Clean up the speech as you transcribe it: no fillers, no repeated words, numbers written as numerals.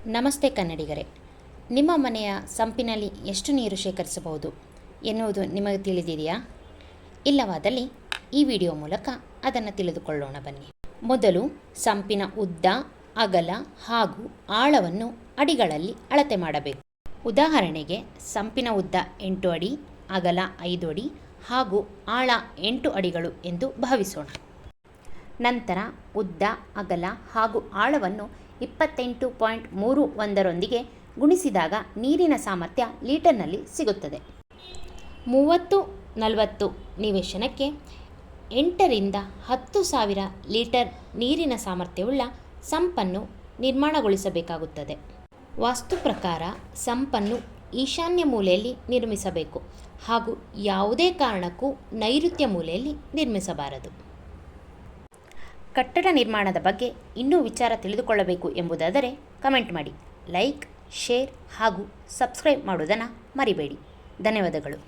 ನಮಸ್ತೆ ಕನ್ನಡಿಗರೇ. ನಿಮ್ಮ ಮನೆಯ ಸಂಪಿನಲ್ಲಿ ಎಷ್ಟು ನೀರು ಶೇಖರಿಸಬಹುದು ಎನ್ನುವುದು ನಿಮಗೆ ತಿಳಿದಿದೆಯಾ? ಇಲ್ಲವಾದಲ್ಲಿ ಈ ವಿಡಿಯೋ ಮೂಲಕ ಅದನ್ನು ತಿಳಿದುಕೊಳ್ಳೋಣ ಬನ್ನಿ. ಮೊದಲು ಸಂಪಿನ ಉದ್ದ, ಅಗಲ ಹಾಗೂ ಆಳವನ್ನು ಅಡಿಗಳಲ್ಲಿ ಅಳತೆ ಮಾಡಬೇಕು. ಉದಾಹರಣೆಗೆ ಸಂಪಿನ ಉದ್ದ 8 ಅಡಿ, ಅಗಲ 5 ಅಡಿ ಹಾಗೂ ಆಳ 8 ಅಡಿಗಳು ಎಂದು ಭಾವಿಸೋಣ. ನಂತರ ಉದ್ದ, ಅಗಲ ಹಾಗೂ ಆಳವನ್ನು 28.31 ಗುಣಿಸಿದಾಗ ನೀರಿನ ಸಾಮರ್ಥ್ಯ ಲೀಟರ್ನಲ್ಲಿ ಸಿಗುತ್ತದೆ. 30-40 ನಿವೇಶನಕ್ಕೆ 8 ರಿಂದ 10,000 ಲೀಟರ್ ನೀರಿನ ಸಾಮರ್ಥ್ಯವುಳ್ಳ ಸಂಪನ್ನು ನಿರ್ಮಾಣಗೊಳಿಸಬೇಕಾಗುತ್ತದೆ. ವಾಸ್ತು ಪ್ರಕಾರ ಸಂಪನ್ನು ಈಶಾನ್ಯ ಮೂಲೆಯಲ್ಲಿ ನಿರ್ಮಿಸಬೇಕು ಹಾಗೂ ಯಾವುದೇ ಕಾರಣಕ್ಕೂ ನೈಋತ್ಯ ಮೂಲೆಯಲ್ಲಿ ನಿರ್ಮಿಸಬಾರದು. ಕಟ್ಟಡ ನಿರ್ಮಾಣದ ಬಗ್ಗೆ ಇನ್ನೂ ವಿಚಾರ ತಿಳಿದುಕೊಳ್ಳಬೇಕು ಎಂಬುದಾದರೆ ಕಮೆಂಟ್ ಮಾಡಿ, ಲೈಕ್, ಶೇರ್ ಹಾಗೂ ಸಬ್ಸ್ಕ್ರೈಬ್ ಮಾಡುವುದನ್ನು ಮರಿಬೇಡಿ. ಧನ್ಯವಾದಗಳು.